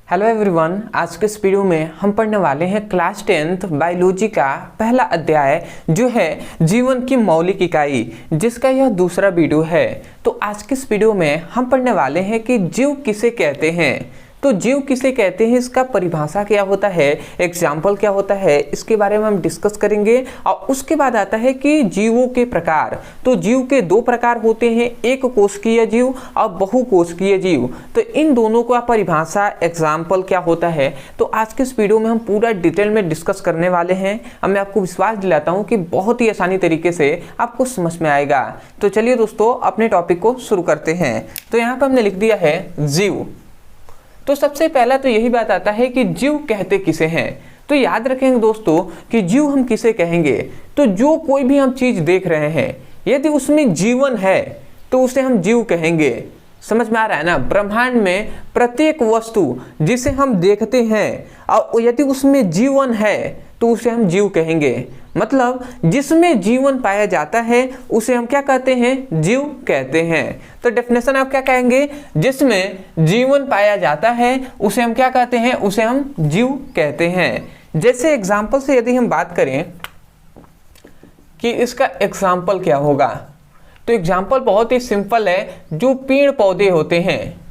Hello everyone, आज के इस वीडियो में हम पढ़ने वाले हैं क्लास 10th बायोलॉजी का पहला अध्याय जो है जीवन की मौलिक इकाई, जिसका यह दूसरा वीडियो है। तो आज के इस वीडियो में हम पढ़ने वाले हैं कि जीव किसे कहते हैं। तो जीव किसे कहते हैं, इसका परिभाषा क्या होता है, एग्जाम्पल क्या होता है, इसके बारे में हम डिस्कस करेंगे। और उसके बाद आता है कि जीवों के प्रकार। तो जीव के दो प्रकार होते हैं, एक कोशिकीय जीव और बहुकोशिकीय जीव। तो इन दोनों का परिभाषा, एग्जाम्पल क्या होता है, तो आज के इस वीडियो में हम पूरा डिटेल में डिस्कस करने वाले हैं। अब मैं आपको विश्वास दिलाता हूँ कि बहुत ही आसानी तरीके से आपको समझ में आएगा। तो चलिए दोस्तों, अपने टॉपिक को शुरू करते हैं। तो यहाँ पर हमने लिख दिया है जीव। तो सबसे पहला तो यही बात आता है कि जीव कहते किसे हैं। तो याद रखेंगे दोस्तों कि जीव हम किसे कहेंगे, तो जो कोई भी हम चीज देख रहे हैं यदि उसमें जीवन है तो उसे हम जीव कहेंगे। समझ में आ रहा है ना। ब्रह्मांड में प्रत्येक वस्तु जिसे हम देखते हैं और यदि उसमें जीवन है तो उसे हम जीव कहेंगे। मतलब जिसमें जीवन पाया जाता है उसे हम क्या कहते हैं, जीव कहते हैं। तो डेफिनेशन आप क्या कहेंगे, जिसमें जीवन पाया जाता है उसे हम क्या कहते हैं, उसे हम जीव कहते हैं। जैसे एग्जाम्पल से यदि हम बात करें कि इसका एग्जाम्पल क्या होगा, तो एग्जाम्पल बहुत ही सिंपल है। जो पेड़ पौधे होते हैं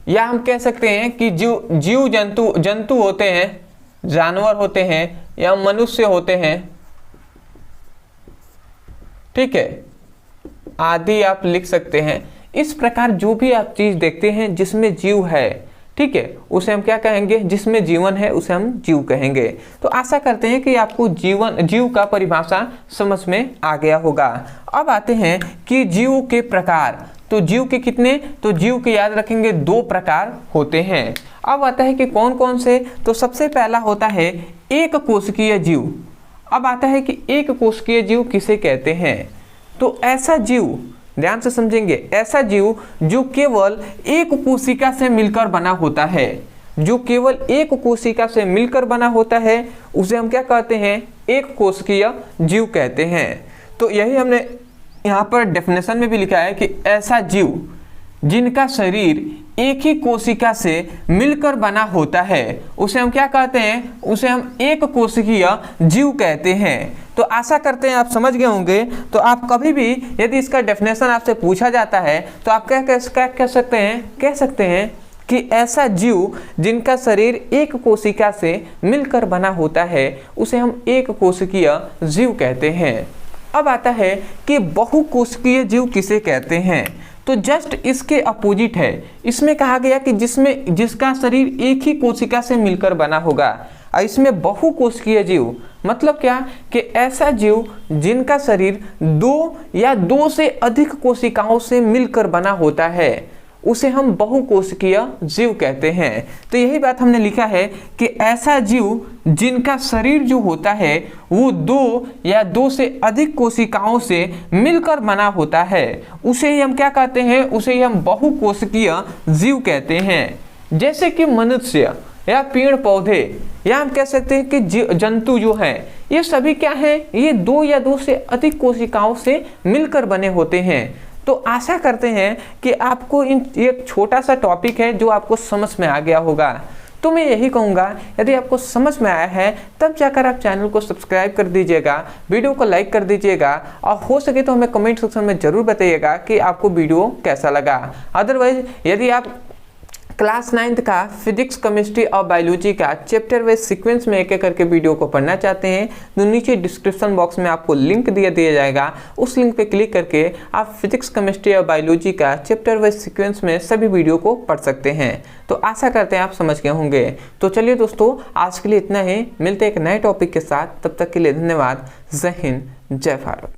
या हम कह सकते हैं कि जीव जंतु होते हैं, जानवर होते हैं या मनुष्य होते हैं, ठीक है, आदि आप लिख सकते हैं। इस प्रकार जो भी आप चीज देखते हैं जिसमें जीव है, ठीक है, उसे हम क्या कहेंगे, जिसमें जीवन है उसे हम जीव कहेंगे। तो आशा करते हैं कि आपको जीव का परिभाषा समझ में आ गया होगा। अब आते हैं कि जीव के प्रकार। तो जीव के कितने, तो जीव के याद रखेंगे दो प्रकार होते हैं। अब आता है कि कौन कौन से, तो सबसे पहला होता है एक कोशिकीय जीव। अब आता है कि एक कोशिकीय जीव किसे कहते हैं, तो ऐसा जीव, ध्यान से समझेंगे, ऐसा जीव जो केवल एक कोशिका से मिलकर बना होता है, जो केवल एक कोशिका से मिलकर बना होता है उसे हम क्या कहते हैं, एक कोशिकीय जीव कहते हैं। तो यही हमने यहाँ पर डेफिनेशन में भी लिखा है कि ऐसा जीव जिनका शरीर एक ही कोशिका से मिलकर बना होता है उसे हम क्या कहते हैं, उसे हम एक कोशिकीय जीव कहते हैं। तो आशा करते हैं आप समझ गए होंगे। तो आप कभी भी यदि इसका डेफिनेशन आपसे पूछा जाता है तो आप क्या कह सकते हैं कि ऐसा जीव जिनका शरीर एक कोशिका से मिलकर बना होता है उसे हम एक कोशिकीय जीव कहते हैं। अब आता है कि बहुकोशिकीय जीव किसे कहते हैं, तो जस्ट इसके अपोजिट है। इसमें कहा गया कि जिसका शरीर एक ही कोशिका से मिलकर बना होगा, और इसमें बहुकोशिकीय जीव मतलब क्या, कि ऐसा जीव जिनका शरीर दो या दो से अधिक कोशिकाओं से मिलकर बना होता है उसे हम बहुकोशिकीय जीव कहते हैं। तो यही बात हमने लिखा है कि ऐसा जीव जिनका शरीर जो होता है वो दो या दो से अधिक कोशिकाओं से मिलकर बना होता है उसे ही हम क्या कहते हैं, उसे ही हम बहुकोशिकीय जीव कहते हैं। जैसे कि मनुष्य या पेड़ पौधे या हम कह सकते हैं कि जंतु जो हैं, ये सभी क्या हैं, ये दो या दो से अधिक कोशिकाओं से मिलकर बने होते हैं। तो आशा करते हैं कि आपको एक छोटा सा टॉपिक है जो आपको समझ में आ गया होगा। तो मैं यही कहूँगा, यदि आपको समझ में आया है तब जाकर आप चैनल को सब्सक्राइब कर दीजिएगा, वीडियो को लाइक कर दीजिएगा, और हो सके तो हमें कमेंट सेक्शन में ज़रूर बताइएगा कि आपको वीडियो कैसा लगा। अदरवाइज यदि आप क्लास 9th का फिजिक्स, केमिस्ट्री और बायोलॉजी का चैप्टर वाइज सीक्वेंस में एक एक करके वीडियो को पढ़ना चाहते हैं तो नीचे डिस्क्रिप्शन बॉक्स में आपको लिंक दिया जाएगा। उस लिंक पे क्लिक करके आप फिजिक्स, केमिस्ट्री और बायोलॉजी का चैप्टर वाइज सीक्वेंस में सभी वीडियो को पढ़ सकते हैं। तो आशा करते हैं आप समझ गए होंगे। तो चलिए दोस्तों, आज के लिए इतना ही। मिलते हैं एक नए टॉपिक के साथ, तब तक के लिए धन्यवाद। जय हिंद, जय भारत।